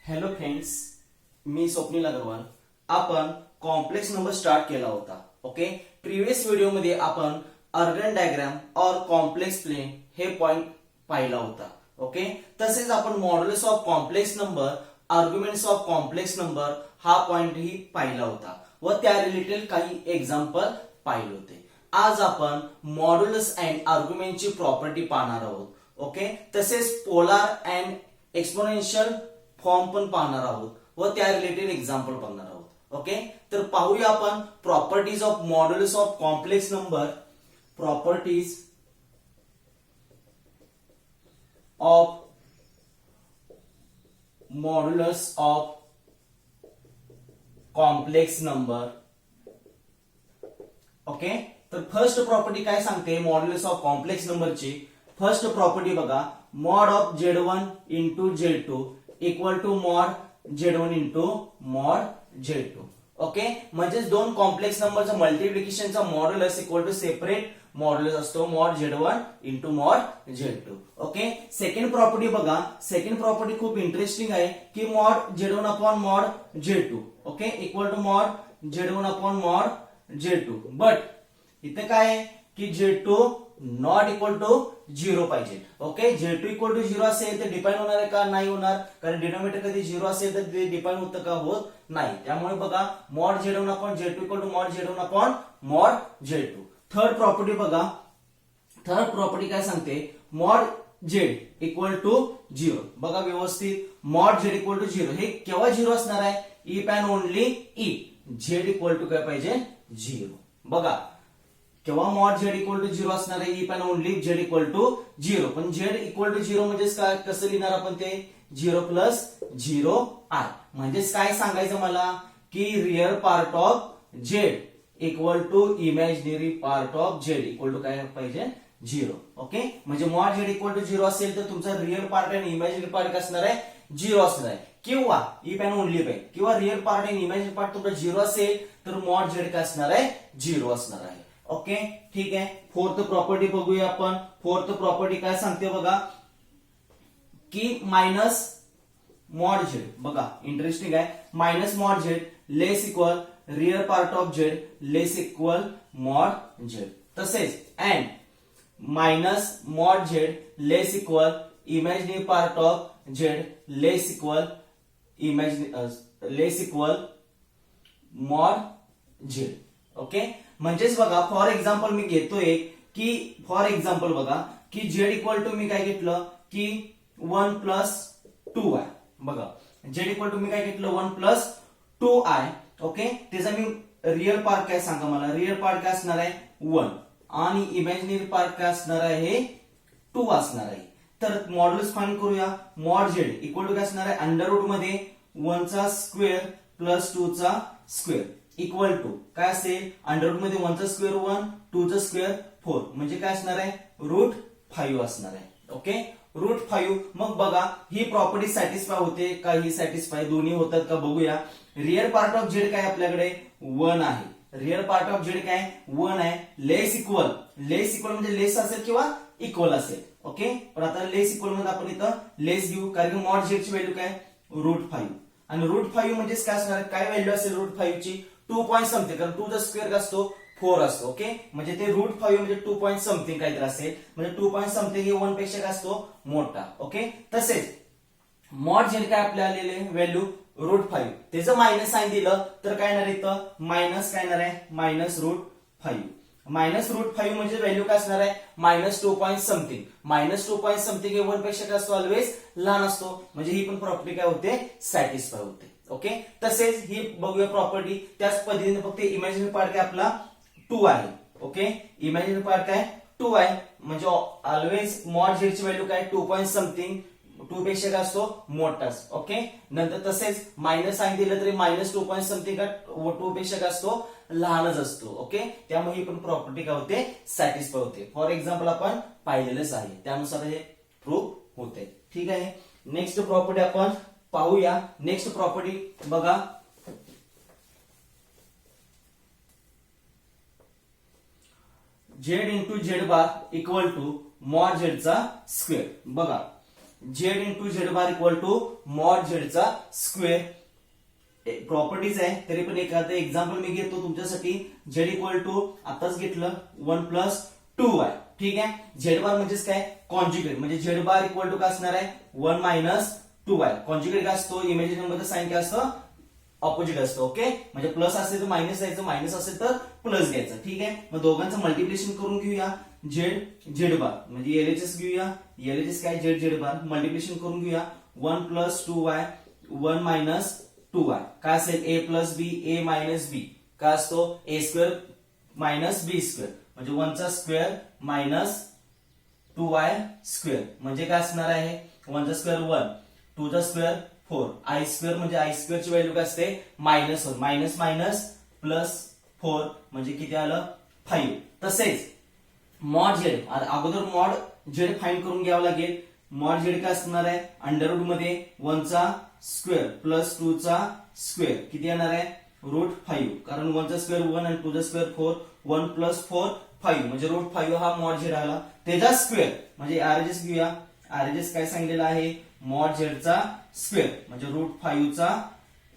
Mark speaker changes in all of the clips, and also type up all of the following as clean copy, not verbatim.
Speaker 1: Hello friends, मी स्वप्नील अग्रवाल. आपण complex number start केला होता. ओके, प्रिव्हियस व्हिडिओमध्ये आपण ऑर्गन डायग्राम और कॉम्प्लेक्स प्लेन हे पॉइंट पाहिला होता. ओके, तसेच आपण modulus of complex number, arguments of complex number हा पॉइंट ही पाहिला होता व त्या रिलेटेड काही एक्झाम्पल पाहिले होते. आज आपण मॉड्युलस अँड आर्ग्युमेंटची प्रॉपर्टी पाहणार आहोत. ओके, तसेच पोलार अँड एक्सपोनेन्शियल फॉर्म पण पाहणार आहोत व त्या रिलेटेड एक्झाम्पल पाहणार आहोत. ओके, तर पाहूया आपण properties of modulus of complex number. Properties of modulus of complex number. Okay, तर फर्स्ट प्रॉपर्टी काय सांगते मॉड्युलस ऑफ कॉम्प्लेक्स नंबरची. फर्स्ट प्रॉपर्टी बघा, mod of Z1 into Z2 equal to mod Z1 into mod Z2. Okay, म्हणजेच दोन complex नंबरचा मल्टिप्लिकेशनचा modulus equal to separate modulus असतो mod Z1 into mod Z2. Okay, second property बघा. Second property खूप interesting आहे की mod Z1 upon mod Z2 okay equal to mod Z1 upon mod Z2. But इथे काय आहे की Z2 नॉट इक्वल टू 0 पाहिजे. ओके, Z2 इक्वल टू 0 असेल तर डिफाइन होणार आहे का? नाही होणार, कारण डिनोमिनेटर कधी 0 असेल तर ते डिफाइन होतं का? होत नाही. त्यामुळे बघा, mod Z1 upon Z2 equal to mod Z1 upon mod Z2. Third property बघा. थर्ड प्रॉपर्टी काय सांगते, मॉड Z इक्वल टू 0. बघा व्यवस्थित, मॉड Z इक्वल टू 0 हे केव्हा 0 असणार आहे? If and only if Z equal to काय पाहिजे? 0. बघा, केव्हा मॉड Z इक्वल टू 0 असणार आहे? If and only Z equal to 0. पण Z इक्वल टू 0 म्हणजेच काय, कसं लिहिणार आपण ते? 0 प्लस 0 I. म्हणजेच काय सांगायचं मला की real part of Z equal to imaginary part of Z equal to काय पाहिजे? 0. ओके, म्हणजे मॉड Z इक्वल टू 0 असेल तर तुमचा रिअल पार्ट आणि इमॅजिनरी पार्ट काय असणार आहे? 0 असणार आहे. किंवा इफ अँड ओनली बाय किंवा रिअल पार्ट आणि इमॅजिनरी पार्ट तुमचा 0 असेल तर मॉड Z काय असणार आहे? 0 असणार आहे. ओके, ठीक आहे. फोर्थ प्रॉपर्टी बघूया आपण. फोर्थ प्रॉपर्टी काय सांगते बघा की मायनस मॉड Z. बघा इंटरेस्टिंग आहे. Minus mod Z less equal real part of Z less equal mod Z. तसेच and minus mod Z less equal imaginary part of Z less equal mod Z. Okay, म्हणजेच बघा, for example मी घेतोय की for example बघा की Z equal to me काय घेतलं की 1 प्लस 2I. बघा, Z इक्वल टू मी काय घेतलं? 1 प्लस 2I. ओके, त्याचा मी रिअल पार्ट काय सांगा मला? रिअल पार्ट काय असणार आहे? 1 आणि इमॅजिनरी पार्ट काय असणार आहे? हे 2 असणार आहे. तर मॉड्युलस फाइंड करूया. मॉड Z इक्वल टू काय असणार आहे? अंडर रूट मध्ये 1 चा स्क्वेअर प्लस 2 चा स्क्वेअर इक्वल टू काय असेल? अंडर रूट मध्ये 1 चा स्क्वेअर 1, 2 चा स्क्वेअर 4 म्हणजे काय असणार आहे? रूट 5 असणार आहे. Okay, root 5. मग बघा, ही प्रॉपर्टी सॅटिस्फाय होते का? ही सॅटिस्फाय दोन्ही होतात का बघूया. रिअल पार्ट ऑफ Z काय आपल्याकडे? 1 आहे. रिअल पार्ट ऑफ Z काय? 1 आहे. लेस इक्वल म्हणजे लेस असेल किंवा इक्वल असेल. ओके, पण आता लेस इक्वल मध्ये आपण इथं लेस घेऊ, कारण मॉड Z ची व्हॅल्यू काय? रूट 5. आणि रूट 5 म्हणजेच काय असणार? काय व्हॅल्यू असेल रूट 5 ची? 2 पॉईंट समथिंग, कारण 2 चा स्क्वेअर काय असतो? 4 असतो. ओके, म्हणजे ते रूट 5 म्हणजे 2 पॉईंट समथिंग काहीतरी असेल. म्हणजे 2 पॉईंट समथिंग हे 1 पेक्षा काय असतो? मोठा. ओके, तसेच मॉड Z काय आपल्या आलेले व्हॅल्यू? रूट 5. त्याचं मायनस साइन दिलं तर काय येणार इथं? मायनस काय येणार आहे? Minus route 5. मायनस रूट 5 म्हणजे व्हॅल्यू काय असणार आहे? Minus 2 point something. Minus 2 point something हे 1 पेक्षा काय असतो? ऑलवेज लहान असतो. म्हणजे ही पण प्रॉपर्टी काय होते? सॅटिस्फाय होते. ओके, तसेच ही बघूया प्रॉपर्टी. त्याच पद्धतीने फक्त इमॅजिनरी पार्ट काय आपला 2 आहे. ओके, इमॅजिनरी पार्ट काय? 2 आहे. म्हणजे ऑलवेज मॉड Z ची व्हॅल्यू काय? 2 पॉईंट समथिंग. 2 पेक्षा काय असतो? मोठाच. ओके, नंतर तसेच मायनस साइन दिलं तरी मायनस 2 पॉईंट समथिंग का 2 पेक्षा काय असतो? लहानच असतो. ओके, त्यामुळे ही पण प्रॉपर्टी काय होते? सॅटिस्फाय होते. फॉर एक्झाम्पल आपण पाहिलेलंच आहे, त्यानुसार हे प्रूव्ह होते. ठीक आहे, नेक्स्ट प्रॉपर्टी आपण पाहूया. नेक्स्ट प्रॉपर्टी बघा, Z into Z bar equal to mod Z चा स्क्वेअर. बघा, Z into Z bar equal to mod झेडचा स्क्वेअर. प्रॉपर्टीज आहे तरी पण एखादं एक्झाम्पल मी घेतो तुमच्यासाठी. झेड इक्वल टू आताच घेतलं 1+2y. ठीक आहे. झेड बार म्हणजेच काय कॉन्ज्युगेट, म्हणजे झेड बार इक्वल टू काय असणार आहे 1 - 2y. कॉन्ज्युगेट काय असतो इमेजिनरी मध्ये साइन काय असतं ऑपोजिट असतं. ओके, म्हणजे प्लस असेल तर मायनस द्यायचं, मायनस असेल तर प्लस घ्यायचं. ठीक आहे. मग दोघांचं मल्टिप्लिकेशन करून घेऊया. झेड बार म्हणजे एलएचएस घेऊया. एलएचएस काय झेड बार मल्टिप्लिकेशन करून घेऊया. 1+2y 1 - 2y काय असेल a + b a - b काय असतो a² - b², म्हणजे 1 चा स्क्वेअर मायनस 2y² म्हणजे काय असणार आहे 1 चा स्क्वेअर 1 2 चा स्क्वेअर 4 i² म्हणजे i² ची व्हॅल्यू काय असते -1 मायनस मायनस प्लस 4 म्हणजे किती आलं 5. तसेच मॉड झेड अगोदर मॉड झेड फाइंड करून घ्यावं लागेल. मॉड झेड काय असणार आहे अंडररूट मध्ये 1 चा स्क्वेअर प्लस 2 चा स्क्वेअर किती येणार आहे √5, कारण 1 चा स्क्वेअर 1 आणि 2 चा स्क्वेअर 4 1 + 4 5 म्हणजे √5 हा मॉड झेड आला. त्याचा स्क्वेअर म्हणजे आरएचएस घेऊया. आरएचएस काय सांगितलेला आहे मॉड झेडचा स्क्वेअर म्हणजे √5 चा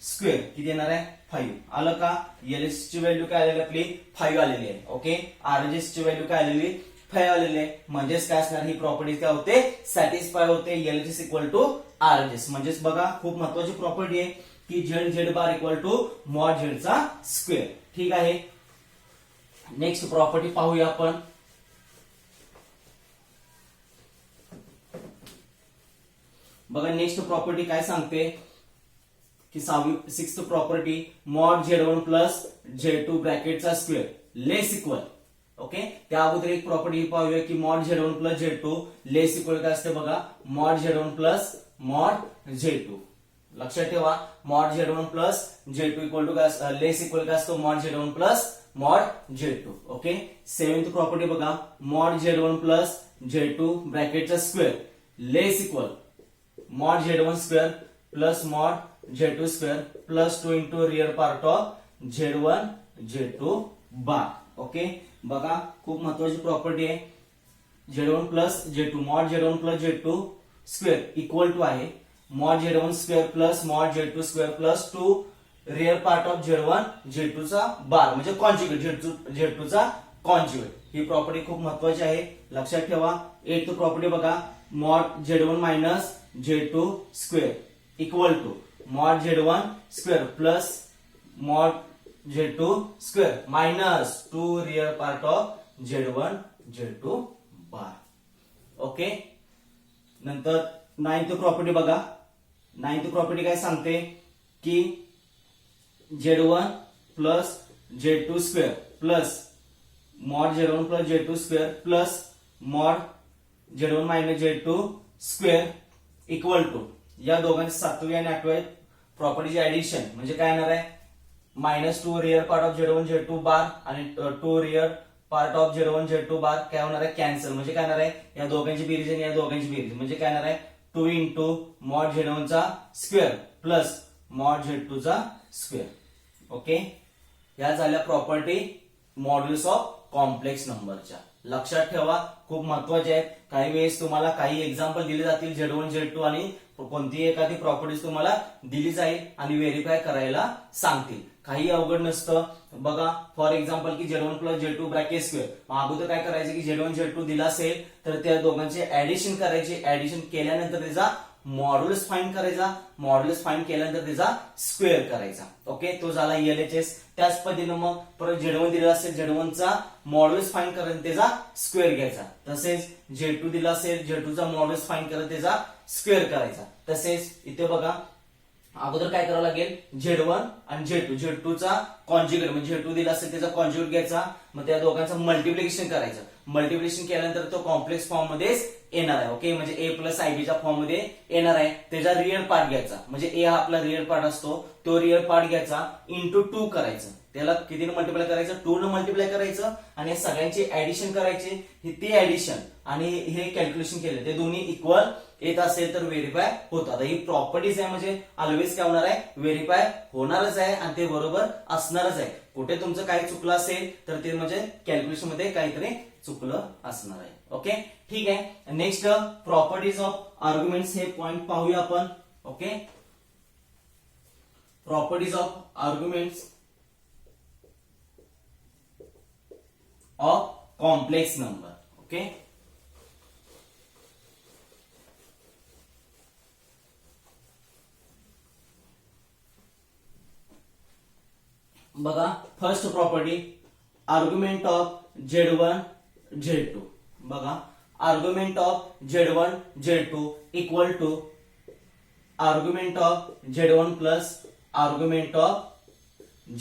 Speaker 1: स्क्वेअर किती येणार आहे 5. आलं का. एलएचएस ची व्हॅल्यू काय आलेली आपली 5 आलेली आहे. ओके, आरएचएस ची व्हॅल्यू काय आलेली 5 आलेली आहे. म्हणजेच काय असणार ही प्रॉपर्टी काय होते सॅटिस्फाय होते. LHS equal to RHS. म्हणजेच बघा खूप महत्वाची प्रॉपर्टी आहे की Z bar equal to mod झेडचा स्क्वेअर. ठीक आहे. नेक्स्ट प्रॉपर्टी पाहूया आपण. बघा नेक्स्ट प्रॉपर्टी काय सांगते की 6th property mod z1 + z2 ब्रॅकेटचा स्क्वेअर लेस इक्वल. ओके, त्या अगोदर एक प्रॉपर्टी पाहूया की मॉड z1 + z2 लेस इक्वल काय असते बघा मॉड z1 + मॉड z2. लक्षात ठेवा mod z1 + z2 equal to काय लेस इक्वल काय असतो mod z1 + mod z2. Okay, 7th property बघा मॉड z1 + z2 ब्रॅकेटचा square less equal mod z1² plus mod z2² plus 2 into real part of z1 z2 bar. Okay, बघा खूप महत्वाची property आहे. z1 + z2 mod z1 + z2 square equal to आहे mod z1² plus mod z2² plus 2 real part of z1 z2 चा बार म्हणजे conjugate z2 चा conjugate. ही property खूप महत्वाची आहे लक्षात ठेवा. 8th प्रॉपर्टी बघा mod z1 - z2 square equal to mod z1² plus mod z2 square minus 2 real part of z1 z2 bar. Okay, नंतर 9th प्रॉपर्टी बघा. 9th प्रॉपर्टी काय सांगते की z1 plus z2 square plus mod z1 + z2 square plus mod z1 - z2 square equal to या दोघांची 7वी आणि 8व्या प्रॉपर्टीची addition म्हणजे काय येणार आहे -2 real part of z1 z2 बार आणि 2 real part of z1 z2 बार काय होणार आहे कॅन्सल. म्हणजे काय येणार आहे या दोघांची बेरीज आणि या दोघांची बेरीज म्हणजे काय येणार आहे 2 इंटू मॉड z1 चा स्क्वेअर प्लस मॉड z2 चा स्क्वेअर. ओके, या झाल्या प्रॉपर्टी मॉड्युलस ऑफ कॉम्प्लेक्स नंबरच्या. लक्षात ठेवा खूप महत्वाचे आहेत. काही वेळेस तुम्हाला काही एक्झाम्पल दिले जातील z1 z2 आणि कोणतीही एखादी प्रॉपर्टीज तुम्हाला दिली जाईल आणि व्हेरीफाय करायला सांगतील. काही अवघड नसतं. बघा फॉर एक्झाम्पल की z1 + z2 ब्रॅकेट स्क्वेअर. अगोदर काय करायचं की z1 z2 दिला असेल तर त्या दोघांचे ऍडिशन करायचे. ऍडिशन केल्यानंतर त्याचा मॉड्युलस फाइंड करायचा. मॉड्युलस फाइंड केल्यानंतर त्याचा स्क्वेअर करायचा. ओके, तो झाला एलएचएस. त्याच पद्धतीने मग परत z1 दिला असेल z1 चा मॉड्युलस फाइंड करायचा त्याचा स्क्वेअर घ्यायचा. तसेच z2 दिला असेल z2 चा मॉड्युलस फाइंड करायचा त्याचा स्क्वेअर करायचा. तसेच इथे बघा अगोदर काय करावं लागेल z1 आणि z2 चा कॉन्ज्युगेट म्हणजे z2 दिला असेल त्याचा कॉन्ज्युगेट घ्यायचा. मग त्या दोघांचं मल्टिप्लिकेशन करायचं. मल्टिप्लिकेशन केल्यानंतर तो कॉम्प्लेक्स फॉर्म मध्ये येणार आहे. ओके, म्हणजे a + ib च्या फॉर्म मध्ये येणार आहे. त्याचा रिअल पार्ट घ्यायचा म्हणजे a हा आपला रिअल पार्ट असतो तो रिअल पार्ट घ्यायचा इंटू 2 करायचं. त्याला कितीने मल्टिप्लाय करायचं 2 ने मल्टिप्लाय करायचं आणि या सगळ्यांची ऍडिशन करायची. ते ऍडिशन आणि हे कॅल्क्युलेशन केलं ते दोन्ही इक्वल येत असेल तर व्हेरीफाय होतं. आता ही प्रॉपर्टीज आहे म्हणजे ऑलवेज काय होणार आहे व्हेरीफाय होणारच आहे आणि ते बरोबर असणारच आहे. कुठे तुमचं काही चुकलं असेल तर ते म्हणजे कॅल्क्युलेशन मध्ये काहीतरी चुकलं असणार आहे. ओके, ठीक आहे. नेक्स्ट प्रॉपर्टीज ऑफ आर्ग्युमेंट्स हे पॉइंट पाहूया आपण. Okay, properties of arguments of complex number. Okay, बघा first property argument of Z1 Z2. बघा argument of Z1 Z2 equal to argument of Z1 plus argument of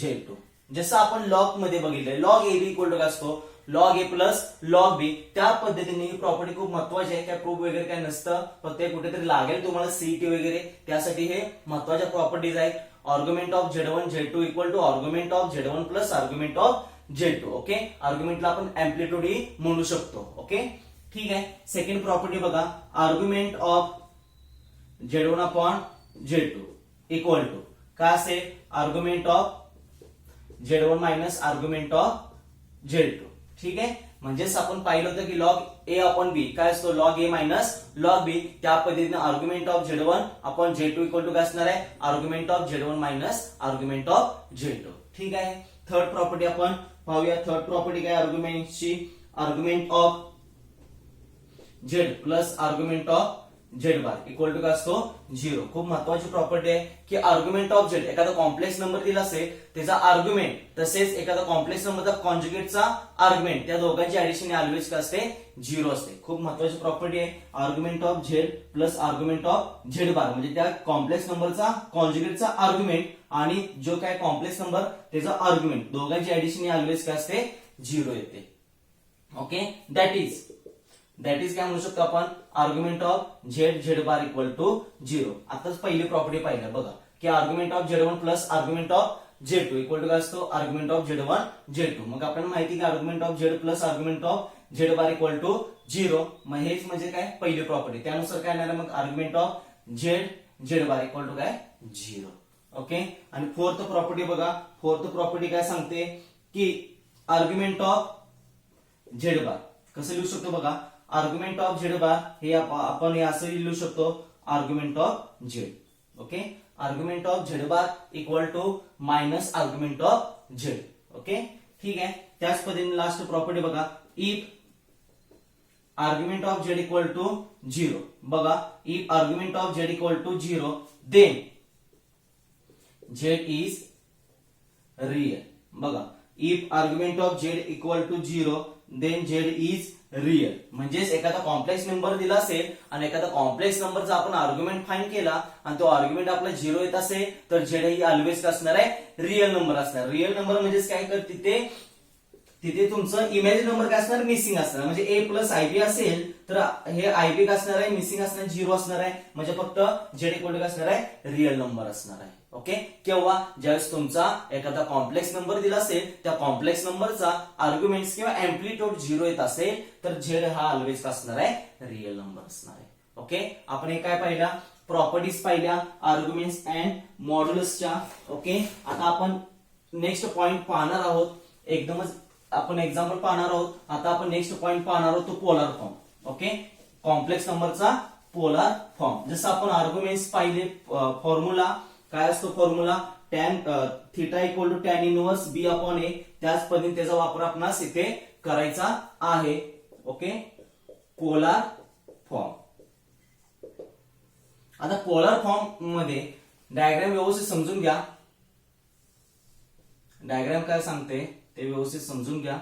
Speaker 1: Z2. जसं आपण log मध्ये बघितलंय, log A B equal to काय असतो, log A plus log B. त्या पद्धतीने ही प्रॉपर्टी खूप महत्वाची आहे. काय प्रूफ वगैरे काय नसतं, फक्त कुठेतरी लागेल तुम्हाला सीईटी वगैरे, त्यासाठी हे महत्वाच्या प्रॉपर्टीज आहेत. Argument of Z1 Z2 equal to argument of Z1 plus argument of Z2. Okay, आर्ग्युमेंटला आपण अँप्लिट्यूड ही म्हणू शकतो. ओके, ठीक आहे. सेकंड प्रॉपर्टी बघा argument of Z1 upon Z2 equal to काय असेल, argument of Z1 minus argument of Z2. ठीक आहे, म्हणजेच आपण पाहिलं होतं की लॉग ए अपॉन बी काय असतो, log A minus log B. त्या पद्धतीने argument of Z1 upon Z2 equal to काय असणार आहे, argument of Z1 minus argument of Z2. ठीक आहे. थर्ड प्रॉपर्टी आपण पाहूया. थर्ड प्रॉपर्टी काय आर्ग्युमेंटची, argument of Z plus argument of Z bar equal to काय असतो, 0. खूप महत्वाची प्रॉपर्टी आहे की आर्ग्युमेंट ऑफ Z एखादा कॉम्प्लेक्स नंबर दिला असेल त्याचा आर्ग्युमेंट तसेच एखादा कॉम्प्लेक्स नंबरचा कॉन्जुगेटचा आर्ग्युमेंट त्या दोघांची ऍडिशन ऑलवेज काय असते, 0 असते. खूप महत्वाची प्रॉपर्टी आहे. Argument of Z plus argument of Z बार म्हणजे त्या कॉम्प्लेक्स नंबरचा कॉन्जुगेटचा आर्ग्युमेंट आणि जो काय कॉम्प्लेक्स नंबर त्याचा आर्ग्युमेंट दोघांची ऍडिशन ऑलवेज काय असते, 0 येते. ओके, दॅट इज काय म्हणू शकतो आपण, argument of Z bar equal to 0. आताच पहिली प्रॉपर्टी पाहिलं बघा की argument of Z1 plus argument of Z2 equal to काय असतो, आर्ग्युमेंट ऑफ Z1 Z2. मग आपल्याला माहिती की argument of Z plus argument of Z bar equal to 0. मग हेच म्हणजे काय पहिली प्रॉपर्टी. त्यानुसार काय येणार मग argument of Z bar equal to काय, 0. ओके, आणि फोर्थ प्रॉपर्टी बघा. फोर्थ प्रॉपर्टी काय सांगते की आर्ग्युमेंट ऑफ Z बार कसं लिहू शकतो बघा, आर्ग्युमेंट ऑफ Z बार हे आपण असं लिहू शकतो, argument of Z. Okay, argument of Z bar equal to minus argument of Z. Okay, ठीक आहे. त्याच पद्धतीने लास्ट प्रॉपर्टी बघा, if argument of Z equal to 0. बघा, if argument of Z equal to 0 then Z is real. बघा, if argument of Z equal to 0 then Z is real. म्हणजेच एखादा complex number दिला असेल आणि एखादा कॉम्प्लेक्स नंबरचा आपण आर्ग्युमेंट फाइंड केला आणि तो आर्ग्युमेंट आपला 0 येत असेल तर Z ही ऑलवेज असणार आहे, रियल नंबर असणार. रियल नंबर म्हणजेच काय कर, तिथे तुमचं इमॅजिन नंबर काय असणार, मिसिंग असणार. म्हणजे ए प्लस आयबी असेल तर हे आयबी काय असणार आहे, मिसिंग असणार, 0 असणार आहे. म्हणजे फक्त Z इक्वल टू काय असणार आहे, रियल नंबर असणार आहे. ओके, केव्हा, ज्यावेळेस तुमचा एखादा कॉम्प्लेक्स नंबर दिला असेल त्या कॉम्प्लेक्स नंबरचा आर्ग्युमेंट किंवा अँप्लिट्यूड 0 येत असेल तर Z हा ऑलवेज असणार आहे, रियल नंबर असणार आहे. ओके, आपण हे काय पाहिला, प्रॉपर्टीज पाहिल्या आर्ग्युमेंट्स अँड मॉड्युलसच्या. ओके, आता आपण नेक्स्ट पॉइंट पाहणार आहोत. एकदमच आपण एक्झाम्पल पाहणार आहोत. आता आपण नेक्स्ट पॉइंट पाहणार आहोत तो पोलार फॉर्म. ओके, कॉम्प्लेक्स नंबरचा पोलार फॉर्म. जसं आपण आर्ग्युमेंट्स पाहिले, फॉर्म्युला काय असतो, formula tan theta equal to tan inverse B upon A. त्याच पद्धतीने त्याचा वापर आपणास इथे करायचा आहे. Okay, polar form. आता पोलार फॉर्म मध्ये डायग्राम व्यवस्थित समजून घ्या. डायग्राम काय सांगते ते व्यवस्थित समजून घ्या.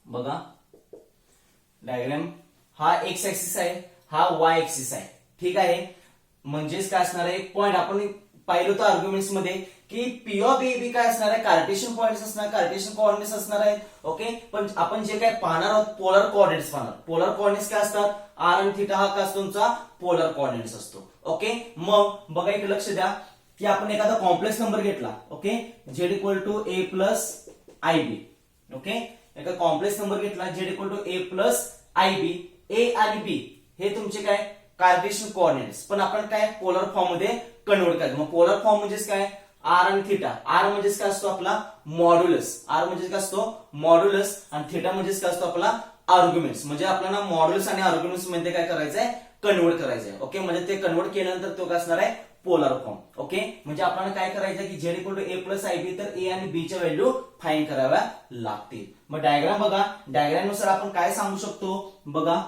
Speaker 1: बघा, डायग्राम हा एक्स ऍक्सिस आहे, हा वाय ऍक्सिस आहे. ठीक आहे, म्हणजेच काय असणार आहे, पॉइंट आपण पाहिलं होतं आर्ग्युमेंट्स मध्ये की पी ऑफ ए बी काय असणार आहे, कार्टेशियन पॉइंट्स असणार, कार्टेशियन कोऑर्डिनेट्स असणार आहेत. ओके, पण आपण जे काय पाहणार आहोत पोलर कोऑर्डिनेट्स पाहणार. पोलर कोऑर्डिनेट्स काय असतात, आर आणि थिटा हा काय असतो तुमचा पोलर कोऑर्डिनेट्स असतो. ओके, मग बघा इकडे लक्ष द्या की आपण एखादा कॉम्प्लेक्स नंबर घेतला. Okay, Z equal to A plus I B. Okay, एका कॉम्प्लेक्स नंबर घेतला Z equal to A plus I B. A आणि बी हे तुमचे काय कार्टेशियन कोऑर्डिनेट्स, पण आपण काय पोलर फॉर्म मध्ये कन्वर्ट करायचं. मग पोलर फॉर्म म्हणजेच काय, आर आणि थिटा. आर म्हणजेच काय असतो आपला मॉड्युलस, आर म्हणजे काय असतो मॉड्युलस, आणि थिटा म्हणजेच काय असतो आपला आर्ग्युमेंट्स. म्हणजे आपल्याला मॉड्युलस आणि आर्ग्युमेंट्स मध्ये काय करायचंय, कन्वर्ट करायचंय. ओके, म्हणजे ते कन्वर्ट केल्यानंतर तो काय असणार आहे पोलर फॉर्म. ओके, म्हणजे आपल्याला काय करायचं की Z equal to A plus I B, तर ए आणि बी च्या व्हॅल्यू फाइंड कराव्या लागतील. मग डायग्राम बघा, डायग्राम नुसार आपण काय सांगू शकतो बघा,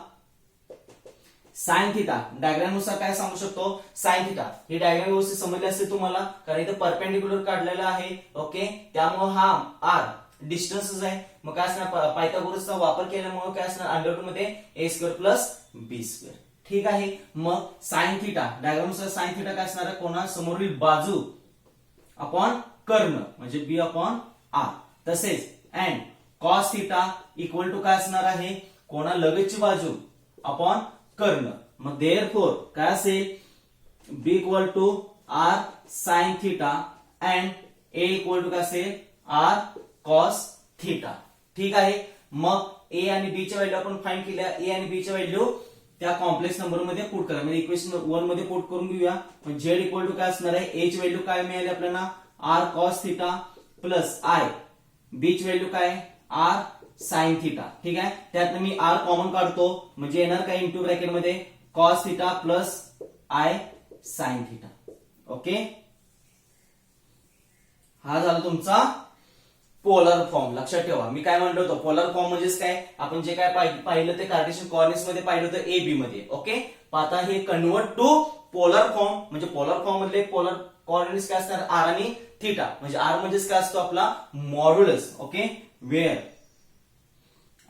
Speaker 1: साइन थिटा. डायग्राम नुसार काय सांगू शकतो, साइन थिटा. ही डायग्राम व्यवस्थित समजली असेल तुम्हाला, कारण इथं परपेंडिक्युलर काढलेला आहे. ओके, त्यामुळे हा आर डिस्टन्स आहे. मग काय असणार, पायथागोरसचा वापर केल्यामुळे काय असणार, अंडर रूट मध्ये ए स्क्वेअर प्लस बी स्क्वेअर. ठीक आहे, मग साइन थिटा डायग्राम नुसार साइन थिटा काय असणार आहे, कोणा समोरील बाजू अपॉन कर्ण म्हणजे बी अपॉन आर. तसेच and cos theta equal to काय असणार आहे, कोणा लगतची बाजू अपॉन कर्ण. मग देअरफॉर काय असेल, B equal to R sine theta and A equal to काय असेल, आर कॉस थिटा. ठीक आहे, मग ए आणि बी च्या व्हॅल्यू आपण फाइंड केल्या. ए आणि बी च्या व्हॅल्यू त्या कॉम्प्लेक्स नंबर मध्ये पुट करा, म्हणजे इक्वेशन 1 मध्ये पुट करून घेऊया. झेड इक्वल टू काय असणार आहे, ए ची व्हॅल्यू काय मिळाली आपल्याला, R cos theta plus I. B ची व्हॅल्यू काय, आर साइन थिटा. ठीक आहे, त्यात मी आर कॉमन काढतो, म्हणजे येणार काय इंटू ब्रॅकेट मध्ये cos theta plus i sine theta. Okay, हा झाला तुमचा पोलर फॉर्म. लक्षात ठेवा मी काय म्हणलो होतो, पोलर फॉर्म म्हणजेच काय, आपण जे काय पाहिलं ते कार्टेशियन कोऑर्डिनेट्स मध्ये पाहिलं होतं ए बी मध्ये. ओके, आता हे कन्वर्ट टू पोलर फॉर्म, म्हणजे पोलर फॉर्म मधले पोलर कोऑर्डिनेट्स काय असणार, आर आणि थिटा. म्हणजे आर म्हणजेच काय असतो आपला modulus. Okay, where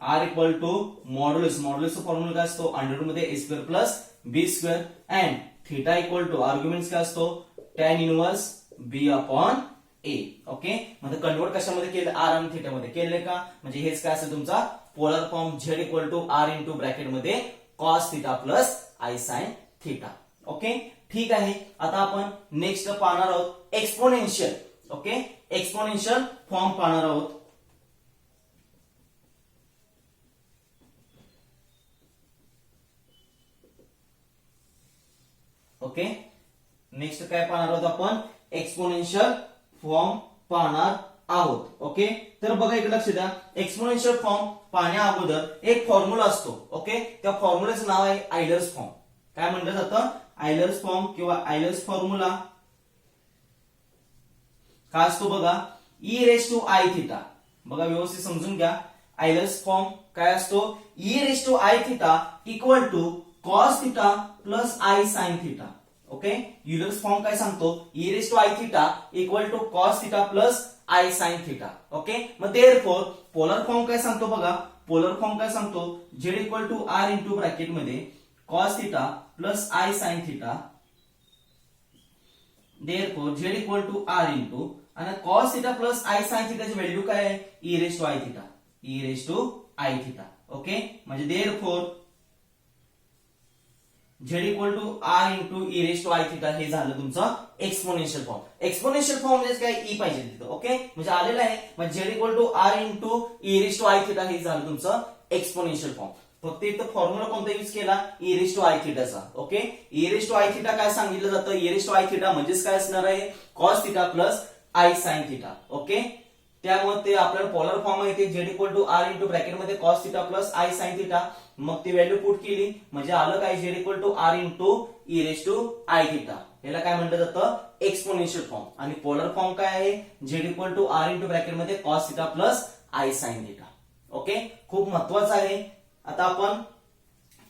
Speaker 1: R equal to modulus, मॉड्युलसचा फॉर्म्युला काय असतो, अंडर रूट मध्ये ए square plus B square. And theta equal to arguments काय असतो, tan inverse B upon A. Okay, म्हणजे कन्वर्ट कशामध्ये केलं, आर आणि थिटा मध्ये केले का, म्हणजे हेच काय असेल तुमचा polar form. Z equal to R into bracket मध्ये cos theta plus i sine theta. Okay, ठीक आहे, आता आपण नेक्स्ट पाहणार आहोत एक्सपोनेन्शियल. ओके, एक्सपोनेन्शियल फॉर्म पाहणार आहोत. ओके, नेक्स्ट काय पाहणार आहोत आपण, एक्सपोनेन्शियल फॉर्म पाहणार आहोत. ओके, तर बघा इकडे लक्ष द्या, एक्सपोनेन्शियल फॉर्म पाहण्या अगोदर एक फॉर्म्युला असतो. ओके, त्या फॉर्म्युलाचं नाव आहे आयलर्स फॉर्म. काय म्हटलं जातं, आयलर्स फॉर्म किंवा आयलर्स फॉर्म्युला. काय असतो बघा, e raise to i theta. बघा व्यवस्थित समजून घ्या, आयलर्स फॉर्म काय असतो, e raise to i theta equal to cos theta plus i sine theta. Okay, Euler's form काय सांगतो, e raise to i theta equal to cos theta plus i sine theta. Okay, मग therefore polar form काय सांगतो बघा, polar form काय सांगतो, z equal to R into bracket मध्ये cos theta plus i sine theta. Therefore Z equal to R into आणि cos theta plus i sine थिटाची value काय आहे, e raise to i theta, e raise to i theta. Okay, म्हणजे therefore Z equal to R into e raise to i theta हे झालं तुमचं exponential form. Exponential form म्हणजे काय, E पाहिजे तिथं. ओके, म्हणजे आलेलं आहे, मग z equal to R into e raise to i theta हे झालं तुमचं एक्सपोनेन्शियल फॉर्म. फक्त इथं फॉर्म्युला कोणता यूज केला, ई रेस टू आय थिटाचा. Okay, e raise to i theta काय सांगितलं जातं, e raise to i theta म्हणजेच काय असणार आहे, cos theta plus i sine theta. Okay, त्यामुळे ते आपल्याला पोलर फॉर्म आहे, ते Z equal to R into bracket मध्ये cos theta plus i sine theta. मग ती व्हॅल्यू पुट केली म्हणजे आलं काय, Z equal to R into e raise to i theta. याला काय म्हटलं जातं, एक्सपोनेन्शियल फॉर्म. आणि पोलर फॉर्म काय आहे, Z equal to R into bracket मध्ये cos theta plus i sine theta. Okay, खूप महत्वाचं आहे. आता आपण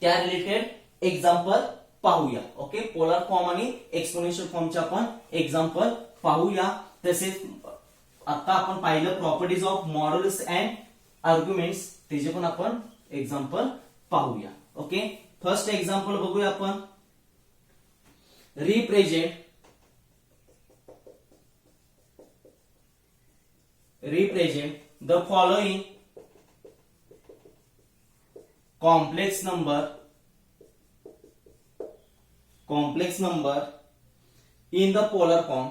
Speaker 1: त्या रिलेटेड एक्झाम्पल पाहूया. ओके, पोलर फॉर्म आणि एक्सपोनेन्शियल फॉर्मचे आपण एक्झाम्पल पाहूया. तसेच आता आपण पाहिलं properties of modulus and arguments, त्याचे पण आपण एक्झाम्पल पाहूया. ओके, फर्स्ट एक्झाम्पल बघूया आपण, represent represent the following complex number in the polar form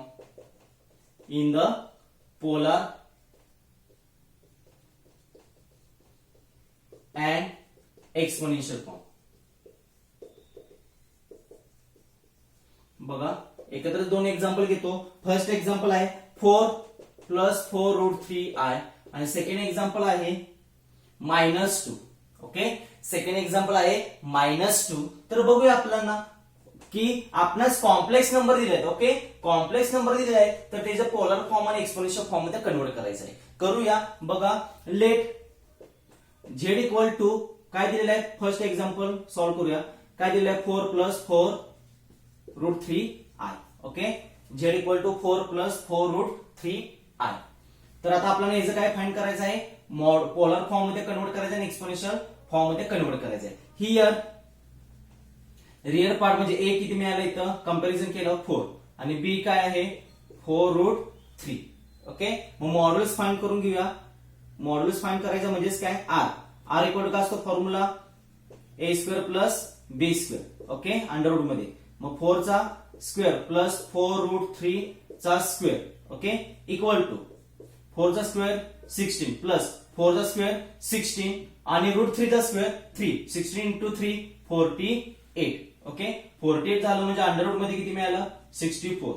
Speaker 1: and exponential form. बघा एकत्र दोन एक्झाम्पल घेतो. फर्स्ट एक्झाम्पल आहे 4 + 4√3i आणि सेकंड एक्झाम्पल आहे -2. ओके, सेकंड एक्झाम्पल आहे -2. तर बघूया आपल्याला की आपणास कॉम्प्लेक्स नंबर दिलेत. ओके, कॉम्प्लेक्स नंबर दिलेला आहे तर त्याचं पोलर फॉर्म आणि एक्सपोनेन्शियल फॉर्म मध्ये कन्वर्ट करायचं आहे. करूया. बघा लेट z इक्वल टू काय दिलेलं आहे. फर्स्ट एक्झाम्पल सॉल्व्ह करूया. काय दिलेलं आहे 4 + 4√3i. Okay, z equal to 4 + 4√3i. तर आता आपल्याला याचं काय फाइंड करायचं आहे. पोलर फॉर्म मध्ये कन्वर्ट करायचं आणि एक्सपोनेन्शियल फॉर्म मध्ये कन्वर्ट करायचं आहे. हियर रिअल पार्ट म्हणजे a किती मिळालं इथं कंपॅरिझन केलं 4 आणि b काय आहे 4√3. ओके, मग मॉड्युलस फाइंड करून घेऊया. मॉड्युलस फाइंड करायचं म्हणजेच काय r इक्वल टू काय असतो formula a² + b². Okay, under root मध्ये मग 4 चा स्क्वेअर प्लस 4√3 चा स्क्वेअर. ओके, इक्वल टू 4 चा स्क्वेअर 16 प्लस 4 चा स्क्वेअर 16 आणि √3 चा स्क्वेअर 3. 16 × 3 48. ओके, 48 झालं म्हणजे अंडर रूट मध्ये किती मिळालं 64.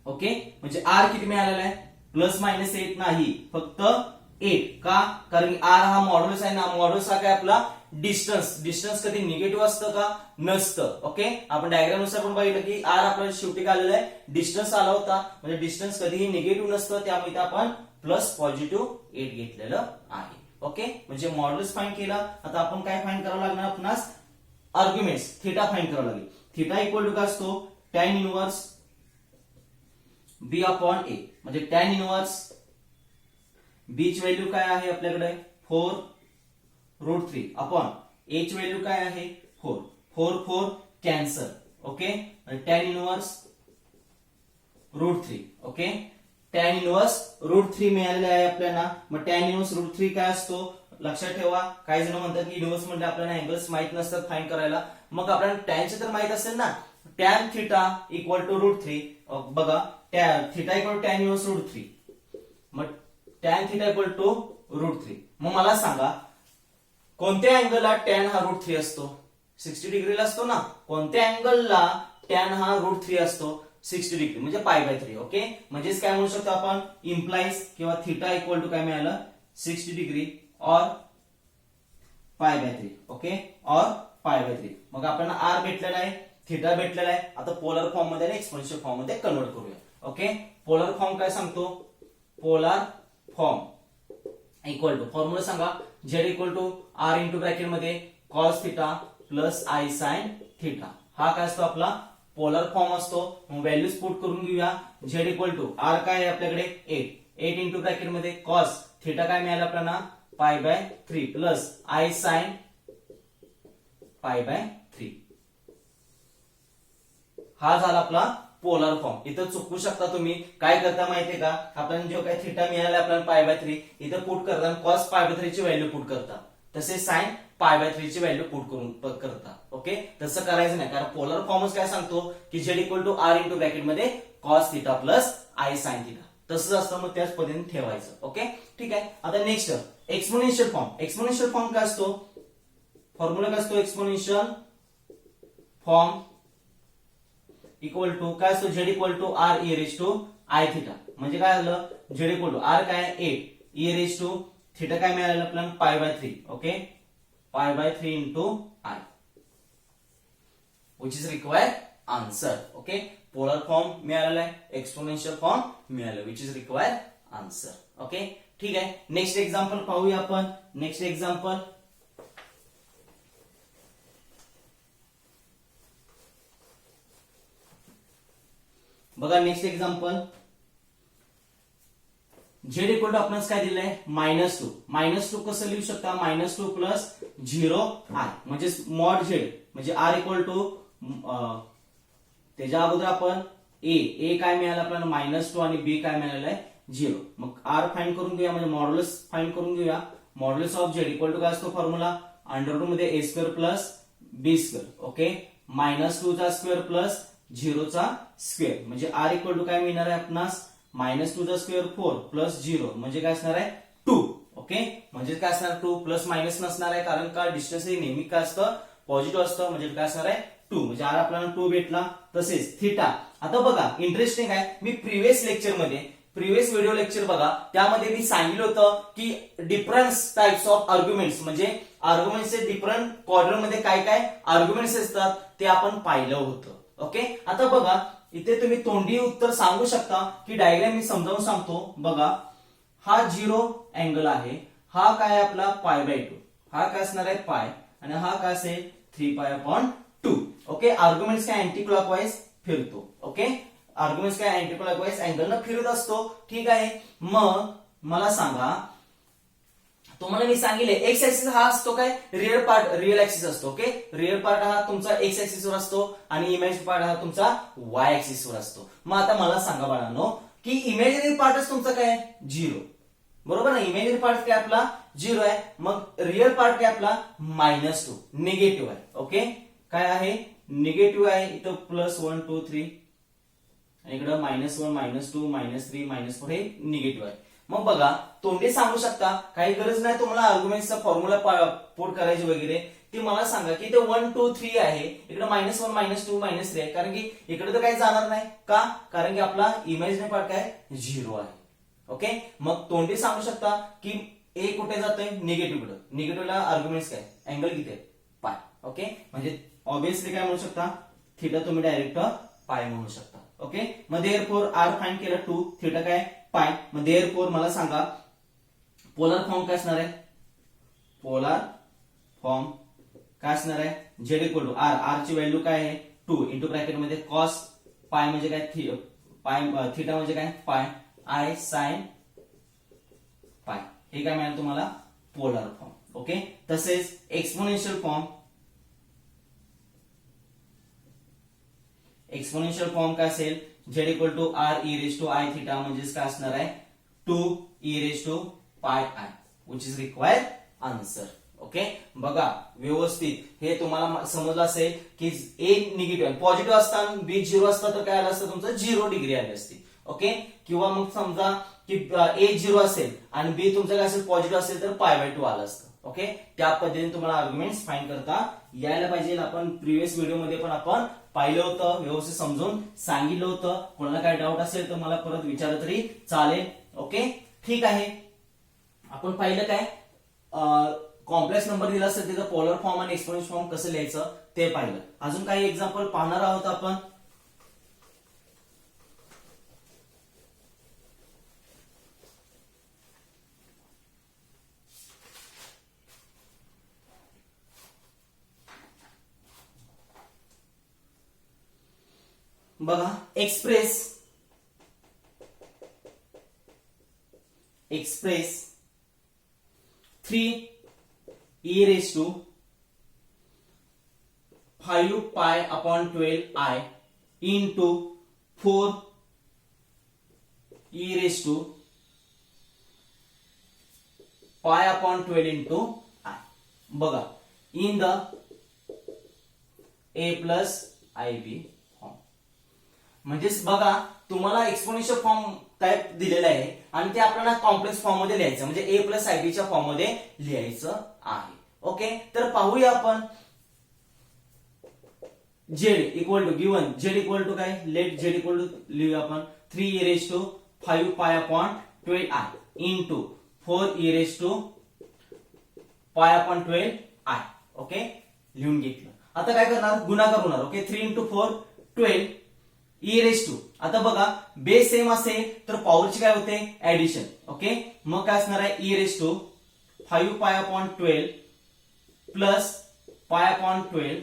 Speaker 1: ओके, म्हणजे r किती मिळालेला आहे प्लस मायनस 8 नाही फक्त 8. का, कारण r हा मॉड्युलस आहे ना. मॉड्युलस हा काय आपला डिस्टन्स कधी निगेटिव्ह असतं का नसतं. ओके, आपण डायग्राम नुसार पण बघितलं की r आपल्याला शेवटी काय आलेला आहे डिस्टन्स आला होता. म्हणजे डिस्टन्स कधीही निगेटिव्ह नसतं त्यामुळे आपण प्लस पॉझिटिव्ह 8 घेतलेलं आहे. ओके, म्हणजे मॉड्युलस फाइंड केला. आता आपण काय फाइंड करावं लागणार आपणास आर्ग्युमेंट्स थीटा फाइंड करावं लागेल. थीटा इक्वल टू काय असतो tan इनवर्स b/a. म्हणजे tan इनवर्स b ची व्हॅल्यू काय आहे आपल्याकडे 4√3 अपॉन a ची व्हॅल्यू काय आहे 4. 4 cancel. Okay, tan inverse √3. Okay, tan inverse √3 मिळालेले आहे आपल्याला. मग tan इनवर्स √3 काय असतो लक्षात ठेवा. काही जण म्हणतात की इनवर्स म्हणजे आपल्याला अँगल्स माहित नसतात फाइंड करायला. मग आपल्याला टॅनचे तर माहित असेल ना. tan theta equal to √3. बघा theta equal to tan inverse √3. मग tan थीटा इक्वल टू √3. मग मला सांगा कोणत्या अँगलला tan हा √3 असतो 60 डिग्रीला असतो ना. कोणत्या अँगलला tan हा √3 असतो 60 डिग्री म्हणजे π/3. ओके, म्हणजेच काय म्हणू शकतो आपण इम्प्लाइज किंवा थीटा इक्वल टू काय मिळालं 60 डिग्री और π/3. ओके, और π/3. मग आपल्याला r भेटलेला आहे थीटा भेटलेला आहे. आता पोलर फॉर्म मध्ये आणि एक्सपोनेन्शियल फॉर्म मध्ये कन्वर्ट करूया. ओके, पोलर फॉर्म काय सांगतो polar form equal to formula सांगा z equal to r into bracket मध्ये cos theta plus i sin theta. हा काय असतो आपला पोलर फॉर्म असतो. व्हॅल्यूज पुट करून घेऊया. z इक्वल टू r काय आहे आपल्याकडे 8 इंटू ब्रॅकेट मध्ये cos थीटा काय मिळालं आपल्याला π/3 प्लस i sin π/3. हा झाला आपला पोलर फॉर्म. इथं चुकू शकता तुम्ही. काय करता माहितीये का आपल्याला जो काय थीटा मिळाला आपल्याला π/3 इथं पुट करता cos π/3 ची व्हॅल्यू पुट करता तसे sin π/3 ची व्हॅल्यू पुट करून करता. ओके, तसं करायचं नाही कारण पोलर फॉर्मच काय सांगतो की z equal to r into bracket मध्ये cos theta plus i sin theta. तसंच असतं मग त्याच पद्धतीने ठेवायचं. ओके, ठीक आहे. आता next exponential form. Exponential form काय असतो फॉर्म्युला काय असतो एक्सपोनेन्शियल फॉर्म इक्वल टू काय असतो z equal to r e raise to i theta. म्हणजे काय झालं z इक्वल टू r काय 8 e रेज टू थीटा काय मिळालं आपल्याला π/3. Okay, π/3 into i which is required answer. Okay, polar form मिळालेला आहे एक्सपोनेन्शियल फॉर्म मिळालं which is required answer. Okay, ठीक आहे. नेक्स्ट एक्झाम्पल पाहूया आपण. नेक्स्ट एक्झाम्पल बघा. Next example z equal to आपणास काय दिलंय -2. -2 कसं लिहू शकता -2 प्लस 0i म्हणजे मॉड z म्हणजे r इक्वल टू त्याच्या अगोदर आपण a काय मिळालं आपल्याला -2 आणि b काय मिळालेलं आहे 0. मग आर फाइंड करून घेऊया, म्हणजे मॉड्युलस फाइंड करून घेऊया. Modulus of z equal to काय असतो फॉर्म्युला, अंडर रूट मध्ये ए स्क्वेअर प्लस बी स्क्वेअर. ओके, -2 चा स्क्वेअर प्लस 0 चा स्क्वेअर, म्हणजे आर इक्वल टू काय मिळणार आहे आपणास, -2 चा स्क्वेअर 4 प्लस 0 म्हणजे काय असणार आहे 2. ओके, म्हणजे काय असणार 2 प्लस मायनस नसणार आहे, कारण का डिस्टन्स हे नेहमी काय असतं पॉझिटिव्ह असतं, म्हणजे काय असणार आहे 2, म्हणजे आर आपल्याला 2 भेटला. तसेच थिटा. आता बघा इंटरेस्टिंग आहे, मी प्रिव्हियस व्हिडिओ लेक्चर बघा, त्यामध्ये मी सांगितलं होतं की डिफरन्स टाइप्स ऑफ आर्ग्युमेंट्स, म्हणजे आर्ग्युमेंट्सचे डिफरंट क्वाड्रंट मध्ये काय काय आर्ग्युमेंट्स असतात ते आपण पाहिलं होतं. ओके, आता बघा इथे तुम्ही तोंडी उत्तर सांगू शकता की डायग्राम मी समजावून सांगतो. बघा हा 0 अँगल आहे, हा काय आपला π/2, हा काय असणार आहे पाय, आणि हा काय असेल 3π/2. ओके, आर्ग्युमेंट्स काय अँटी क्लॉकवाईज फिरतो. ओके, आर्ग्युमेंट्स काय अँटी क्लॉकवाईज अँगल न फिरत असतो. ठीक आहे, मग मला सांगा, तुम्हाला मी सांगितले एक्स ऍक्सिस हा असतो काय रिअल ऍक्सिस असतो. ओके, रिअल पार्ट हा तुमचा एक्स ऍक्सिस वर असतो आणि इमेजिनरी पार्ट हा तुमचा वाय ऍक्सिस वर असतो. मग आता मला सांगा बाळांनो की इमेजिनरी पार्टच तुमचा काय 0, बरोबर ना, इमेजिनरी पार्ट काय आपला 0 आहे, मग रिअल पार्ट काय आपला -2 निगेटिव्ह आहे. ओके, काय आहे निगेटिव्ह आहे, इथं +1 2 3 आणि इकडं -1 -2 -3 -4 हे निगेटिव्ह आहे. मग बघा तोंडी सांगू शकता, काही गरज नाही तुम्हाला आर्ग्युमेंटचा फॉर्म्युला पुट करायची वगैरे, ते मला सांगा की इथे 1 2 3 आहे, इकडे -1 -2 -3 आहे, कारण की इकडे तर काही जाणार नाही का, कारण की आपला इमेजिनरी पार्ट काय 0 आहे. ओके, मग तोंडी सांगू शकता की ए कुठे जातोय निगेटिव्ह कडे, निगेटिव्हला आर्ग्युमेंट्स काय अँगल किती आहे पाय. ओके, म्हणजे ऑब्विसली काय म्हणू शकता थीटा तुम्ही डायरेक्ट पाय म्हणू शकता. ओके, मग देअरफॉर आर फाइंड केलं 2, थीटा काय पाय. मग देअरफॉर मला सांगा पोलर फॉर्म काय असणार आहे, पोलर फॉर्म काय असणार आहे Z equal to r, r ची व्हॅल्यू काय आहे 2 इंटू ब्रॅकेट मध्ये कॉस पाय म्हणजे काय पाय, थीटा म्हणजे काय पाय, आय साइन पाय, हे काय मिळालं तुम्हाला पोलर फॉर्म. ओके, तसेच एक्सपोनेन्शियल फॉर्म काय असेल z equal to r e raise to i theta, म्हणजेच काय असणार आहे 2 e raise to pi i, which is required answer. Okay, बघा व्यवस्थित हे तुम्हाला समजलं असेल की ए निगेटिव्ह आहे, पॉझिटिव्ह असताना बी 0 असता तर काय आलं असतं तुमचं 0 डिग्री आली असती. ओके, किंवा मग समजा की ए 0 असेल आणि बी तुमचं काय असेल पॉझिटिव्ह असेल तर π/2 आलं असतं. ओके, त्या पद्धतीने तुम्हाला आर्ग्युमेंट्स फाइंड करता यायला पाहिजे. आपण प्रिव्हियस व्हिडिओ मध्ये पण आपण पाहिलं होतं, व्यवस्थित समजून सांगितलं होतं. कोणाला काय डाऊट असेल तर मला परत विचारलं तरी चालेल. ओके, ठीक आहे. आपण पाहिलं काय कॉम्प्लेक्स नंबर दिला असेल त्याचं पोलर फॉर्म आणि एक्सपोनेन्शियल फॉर्म कसं लिहायचं ते पाहिलं. अजून काही एक्झाम्पल पाहणार आहोत आपण. बघा express 3 e raised to 5π/12i into 4 e raised to π/12 into i. बघा in the a plus ib form. म्हणजेच बघा तुम्हाला एक्सपोनेन्शियल फॉर्म टाइप दिलेला आहे आणि ते आपल्याला कॉम्प्लेक्स फॉर्म मध्ये लिहायचं, म्हणजे a प्लस आय बी च्या फॉर्म मध्ये लिहायचं आहे. ओके, तर पाहूया आपण z equal to given z equal to काय लेट z इक्वल टू लिहूया आपण 3 e raised to 5π/12i into 4 e raised to π/12i. Okay, लिहून घेतलं. आता काय करणार गुणाकार होणार. Okay, 3 into 4 12 e raised to, आता बघा बेस सेम असेल तर पॉवरची काय होते ऍडिशन. ओके, मग काय असणार आहे e raised to 5π/12 प्लस π/12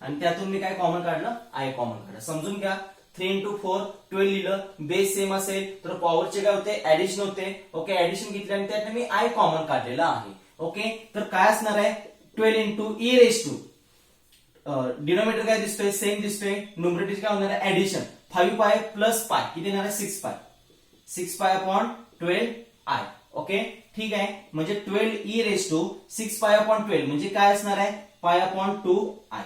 Speaker 1: आणि त्यातून मी काय कॉमन काढलं आय कॉमन काढलं. समजून घ्या 3 into 4 12 लिहिलं, बेस सेम असेल तर पॉवरचे काय होते ऍडिशन होते. ओके, ऍडिशन घेतले आणि त्यात मी आय कॉमन काढलेला आहे. ओके, तर काय असणार आहे 12 into e raised to denominator काय दिसतोय सेम दिसतोय, न्यूमरेटर काय होणार आहे ऍडिशन 5π प्लस पाय किती येणार आहे 6π. 6 पाय अपॉन 12 आय. ओके ठीक आहे. म्हणजे 12 e raise to 6 pi upon 12 म्हणजे काय असणार आहे pi upon 2 i.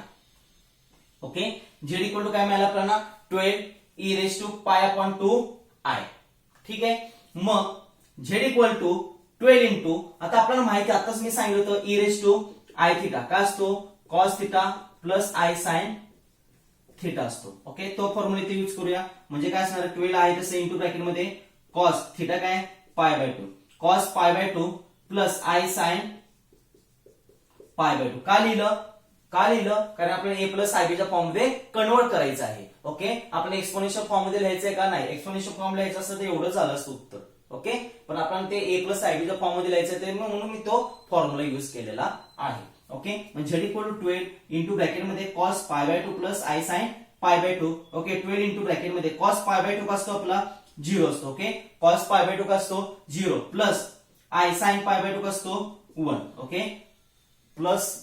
Speaker 1: Okay Z equal to काय मिळालं आपल्याला 12 e raise to pi upon 2 i. ठीक आहे. मग झेड इक्वल टू 12 इंटू आता आपल्याला माहिती आताच मी सांगितलं होतं e raise to i theta काय असतो cos theta plus i sine theta असतो. ओके तो फॉर्म्युला इथे यूज करूया. म्हणजे काय असणार 12 आहे तसं इंटू ब्रॅकेट मध्ये कॉस थिटा काय pi by 2 cos pi by 2 plus i sine pi by 2. का लिहिलं कारण आपल्याला a प्लस आय च्या फॉर्म मध्ये कन्वर्ट करायचं आहे. ओके आपण एक्सपोनेन्शियल फॉर्म मध्ये लिहायचंय का नाही एक्सपोनेन्शियल फॉर्म लिहायचं असतं तर एवढं झालं असतं उत्तर. ओके पण आपण ते a प्लस आय च्या फॉर्म मध्ये लिहायचं ते म्हणून मी तो फॉर्म्युला यूज केलेला आहे. ओके म्हणजे Z equal to 12 into bracket मध्ये cos pi by 2 plus i sine pi by 2. Okay 12 into bracket मध्ये कॉस पाय बाय 2 का असतो आपला 0 असतो. ओके कॉस पाय बाय 2 का असतो 0 plus i sine pi by 2 का असतो 1. ओके प्लस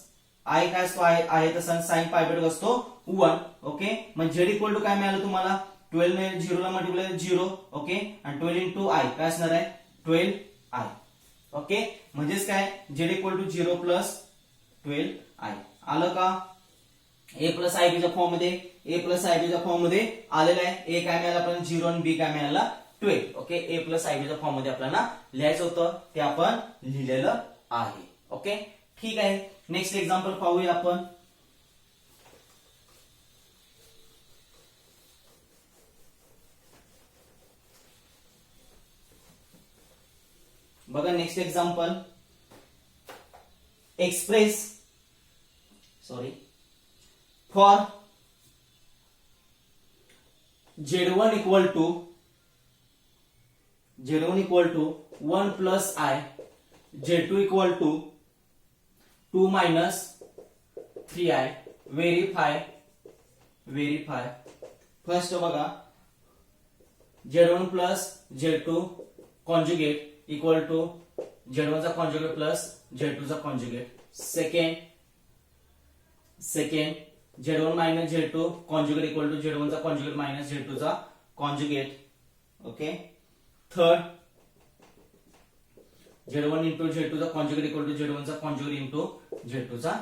Speaker 1: आय काय असतो आहे तसा साइन पाय बाय 2 असतो 1. ओके म्हणजे झेड इक्वल टू काय मिळालं तुम्हाला 12 ने 0 ला मल्टिप्लाय 0. ओके आणि 12 इंटू आय काय असणार आहे 12 आय. ओके म्हणजेच काय Z equal to 0 plus 12 i आलं का. ए प्लस आय बीच्या फॉर्म मध्ये आलेलं आहे. ए काय मिळालं आपल्याला 0 आणि बी काय मिळाला 12. ओके ए प्लस आय बीच्या फॉर्म मध्ये आपल्याला लिहायचं होतं ते आपण लिहिलेलं आहे. ओके ठीक आहे. नेक्स्ट एक्झाम्पल पाहूया आपण. बघा next example express for z1 equal to 1 plus i z2 equal to 2 minus 3i verify first बघा z1 plus z2 conjugate equal to z1 चा कॉन्जुगेट प्लस z2 चा conjugate. Second z1 minus z2 conjugate equal to z1 चा conjugate minus z2 चा conjugate. Okay third z1 into z2 चा conjugate equal to z1 चा conjugate into z2 चा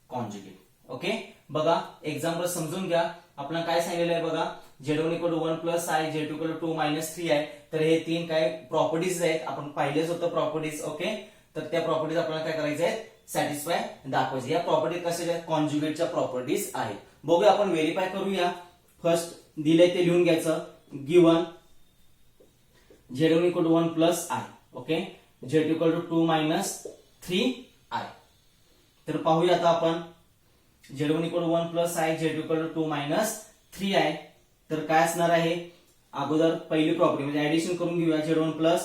Speaker 1: conjugate. Okay बघा example समजून घ्या. आपण काय सांगितलेलं आहे बघा z1 equal to 1 plus i z2 equal to 2 minus 3 आहे. तर हे तीन काय प्रॉपर्टीज आहेत आपण पाहिलेच होतं प्रॉपर्टीज. ओके तर त्या प्रॉपर्टीज आपल्याला काय करायचे आहेत सॅटिस्फाय दाखवायचे. या प्रॉपर्टी कशाच्या कॉन्जुगेटच्या प्रॉपर्टीज आहेत. बघूया आपण व्हेरीफाय करूया. फर्स्ट दिलंय ते लिहून घ्यायचं given z1 equal to 1 plus i. Okay z2 equal to 2 minus 3i. तर पाहूया आता आपण z1 equal to 1 plus i z2 equal to 2 minus 3i. तर काय असणार आहे अगोदर पहिली प्रॉपर्टी म्हणजे ऍडिशन करून घेऊया z1 प्लस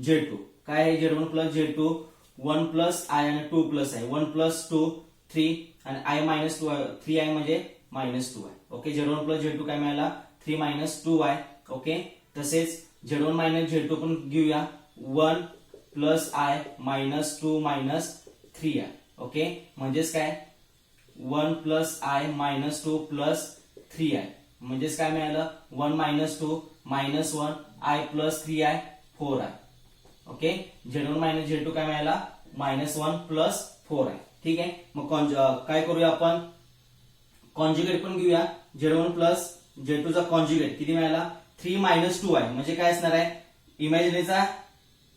Speaker 1: z2 काय आहे z1 plus z2 1 plus I आणि 2 प्लस आय 1 प्लस 2 3 आणि आय मायनस 2 3i म्हणजे minus 2i. Okay z1 plus z2 काय मिळाला 3 मायनस 2i. ओके तसेच z1 मायनस z2 पण घेऊया 1 plus I minus 2 minus 3i. Okay म्हणजेच काय 1 plus I minus 2 plus 3i म्हणजेच काय मिळालं 1 minus 2 minus 1 I plus 3i 4i. Okay z1 minus z2 काय मिळाला मायनस 1 प्लस 4i. ठीक आहे मग काय करूया आपण कॉन्जुगेट पण घेऊया z1 प्लस z2 चा कॉन्जुगेट किती मिळाला 3 मायनस 2i म्हणजे काय असणार आहे इमॅजिनरीचा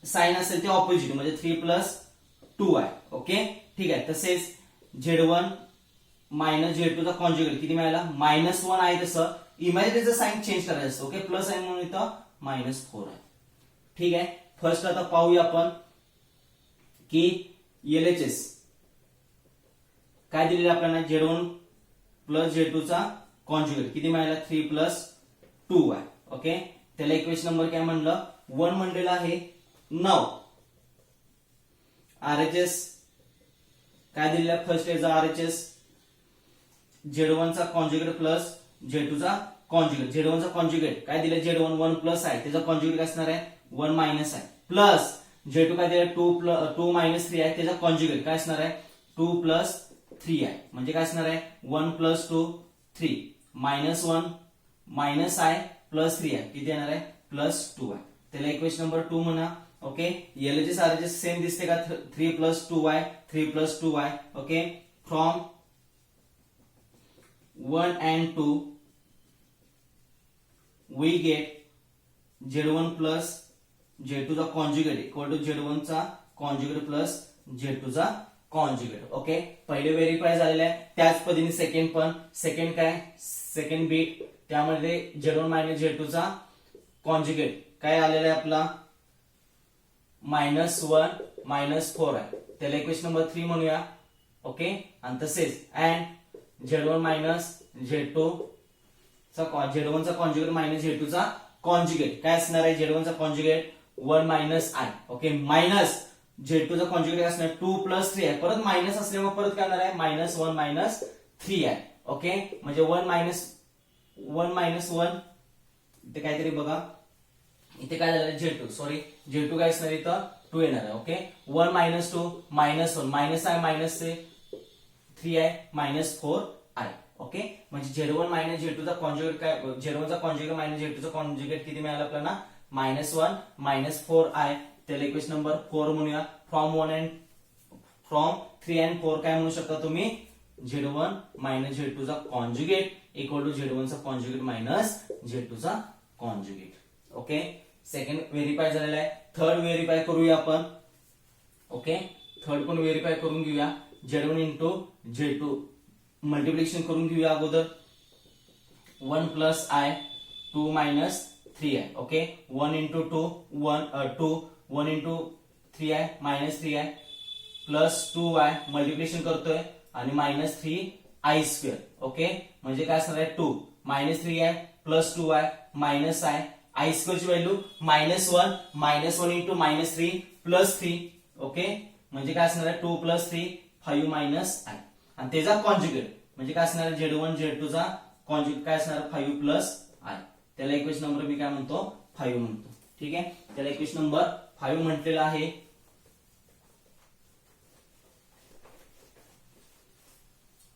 Speaker 1: साइन असेल ते ऑपोजिट म्हणजे 3 प्लस 2i. ओके ठीक आहे तसेच z1 मायनस z2 चा कॉन्जुगेट किती मिळाला मायनस 1 आहे तसं इमॅजिनरीचा साइन चेंज करायचं असतं. ओके प्लस आहे म्हणून इथं मायनस 4 आहे. ठीक आहे फर्स्ट आता पाहूया आपण की LHS काय दिलेलं आपल्याला z1 प्लस z2 चा कॉन्जुगेट किती मिळाला 3 प्लस 2i. ओके त्याला इक्वेशन नंबर काय म्हणलं 1 म्हणलेला आहे. नाव RHS काय दिलेला फर्स्ट याचा RHS z1 चा कॉन्जुगेट प्लस z2 चा कॉन्जुगेट z1 चा कॉन्जुगेट काय दिलं z1 1 प्लस आहे त्याचा कॉन्जुगेट काय असणार आहे 1 मायनस आहे प्लस z2 काय दिलं 2 मायनस 3 आहे त्याचा कॉन्जुगेट काय असणार आहे 2 प्लस 3 आहे म्हणजे काय असणार आहे 1 plus 2 3 minus 1 minus I plus 3 आहे किती येणार आहे प्लस 2 आहे. त्याला इक्वेशन नंबर 2 म्हणा. ओके, LHS RHS सेम दिसते का? 3 + 2y 3 + 2y. Okay, from 1 and 2 we get Z1 plus Z2 चा कॉन्जुगेट इक्वल टू Z1 चा कॉन्जुगेट प्लस Z2 चा कॉन्जुगेट. ओके, पहिले व्हेरीफाय झालेलं आहे. त्याच पद्धतीने सेकंड पण. सेकंड काय? सेकंड बीट त्यामध्ये Z1 मायनस Z2 चा कॉन्जुगेट काय आलेला आहे आपला? -1 -4 आहे. त्याला इक्वेशन नंबर 3 म्हणूया. ओके, आणि तसेच अँड Z1 मायनस Z2 चा Z1 चा कॉन्जुगेट मायनस Z2 चा कॉन्जुगेट काय असणार आहे? Z1 चा conjugate 1 - I. Okay, minus Z2 चा कॉन्जुगेट काय असणार? 2 + 3 आहे. परत मायनस असल्यामुळे परत काय होणार आहे? -1 - 3 आहे. ओके, म्हणजे 1 - 1 इथे काहीतरी बघा, इथे काय झालं? Z2 सॉरी Z2 काय असणार इथं? 2 येणार आहे. ओके, 1 - 2 -1 मायनस आहे, मायनस 3 आहे, -4I. ओके, म्हणजे Z1 मायनस Z2 चा कॉन्जुगेट काय? Z1 चा कॉन्जुगेट मायनस Z2 चा कॉन्जुगेट किती मिळालं आपल्याला? -1 -4I. त्याला इक्वेशन नंबर 4 म्हणूया. फ्रॉम 3 and 4 काय म्हणू शकता तुम्ही? Z1 मायनस Z2 चा कॉन्जुगेट इक्वल टू Z1 चा कॉन्जुगेट मायनस Z2 चा कॉन्जुगेट. ओके, सेकंड व्हेरीफाय झालेला आहे. थर्ड व्हेरीफाय करूया आपण. ओके, थर्ड पण व्हेरीफाय करून घेऊया. Z1 इंटू Z2 मल्टिप्लिकेशन करून घेऊया अगोदर. 1 + I 2 - 3I. Okay, 1 × 2 1 × 3I -3I plus 2y multiplication करतोय आणि -3I². ओके, म्हणजे काय असणार आहे? 2 -3I plus 2y minus I² ची व्हॅल्यू -1 -1 × -3 प्लस 3. ओके, म्हणजे काय असणार आहे? 2 + 3 5 -I आणि त्याचा कॉन्जुगेट म्हणजे काय असणार? Z1 Z2 चा कॉन्जुगेट काय असणार? 5 + I. त्याला इक्वेशन नंबर मी काय म्हणतो? 5 म्हणतो. ठीक आहे, त्याला इक्वेशन नंबर 5 म्हटलेला आहे.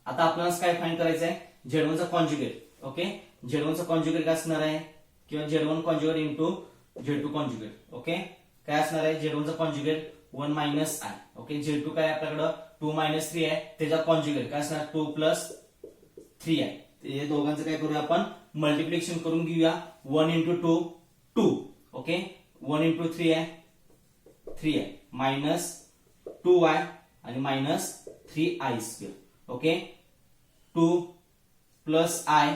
Speaker 1: आता आपल्याला काय फाइंड करायचं आहे? Z1 चा कॉन्जुगेट. ओके, Z1 चा कॉन्जुगेट काय असणार आहे? किंवा Z1 conjugate into Z2 conjugate. Okay, काय असणार आहे? Z1 चा कॉन्जुगेट 1 -I. ओके, Z2 काय आपल्याकडे 2 - 3 आहे. त्याचा कॉन्जुगेट काय असणार? 2 + 3 आहे. हे दोघांचं काय करूया आपण? मल्टिप्लिकेशन करून घेऊया. 1 × 2 2. ओके, 1 × 3 आहे 3 आहे -2y आणि -3I². ओके, 2 + I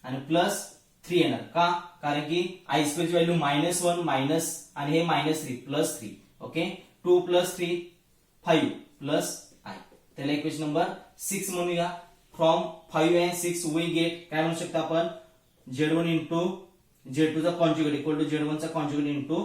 Speaker 1: आणि प्लस 3 येणार का? कारण की I² ची व्हॅल्यू -1 मायनस आणि हे -3 प्लस 3. Okay, 2 + 3 5 + I. त्याला इक्वेशन नंबर 6 म्हणूया. फ्रॉम 5 and 6 we get काय म्हणू शकता आपण? Z1 इंटू Z2 चा कॉन्जुगेट इक्वल टू Z1 चा कॉन्जुगेट इंटू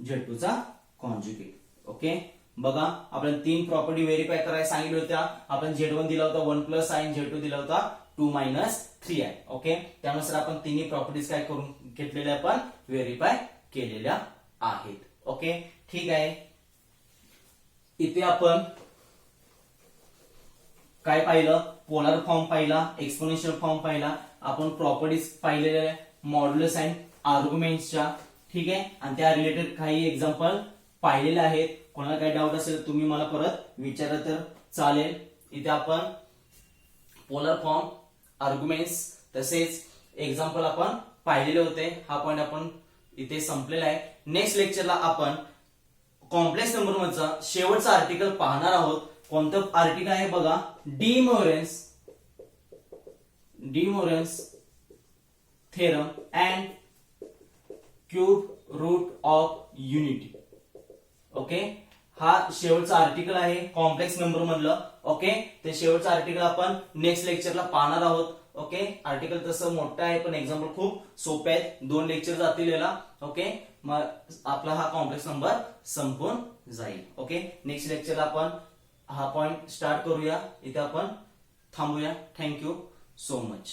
Speaker 1: Z2 चा कॉन्जुगेट. ओके, बघा आपण 3 प्रॉपर्टी व्हेरीफाय करायला सांगितल्या होत्या. आपण Z1 दिला होता 1 + I आणि Z2 दिला होता 2 - 3I. ओके, त्यानुसार आपण तिन्ही प्रॉपर्टीज काय करून घेतलेल्या आपण व्हेरीफाय केलेल्या आहेत. ओके, ठीक आहे. इथे आपण काय पाहिलं? पोलर फॉर्म पाहिला, एक्सपोनेन्शियल फॉर्म पाहिला, आपण प्रॉपर्टीज पाहिलेल्या मॉड्युलस अँड आर्ग्युमेंट्सच्या. ठीक आहे, आणि त्या रिलेटेड काही एक्झाम्पल पाहिलेले आहेत. कोणाला काही डाऊट असेल तुम्ही मला परत विचारलं तर चालेल. इथे आपण पोलर फॉर्म, आर्ग्युमेंट्स तसेच एक्झाम्पल आपण पाहिलेले होते. हा पॉइंट आपण इथे संपलेला आहे. नेक्स्ट लेक्चरला आपण कॉम्प्लेक्स नंबर मधचा शेवटचा आर्टिकल पाहणार आहोत. कोणतं आर्टिकल आहे बघा? De Moivre's theorem and cube root of unity. Okay, हा शेवटचा आर्टिकल आहे कॉम्प्लेक्स नंबर मधलं. ओके, ते शेवटचं आर्टिकल आपण नेक्स्ट लेक्चरला पाहणार आहोत. ओके, आर्टिकल तसं मोठं आहे पण एक्झाम्पल खूप सोपे आहेत. 2 लेक्चर जातील याला. ओके, मग आपला हा कॉम्प्लेक्स नंबर संपून जाईल. ओके, नेक्स्ट लेक्चरला आपण हा पॉइंट स्टार्ट करूया. इथे आपण थांबूया. Thank you so much.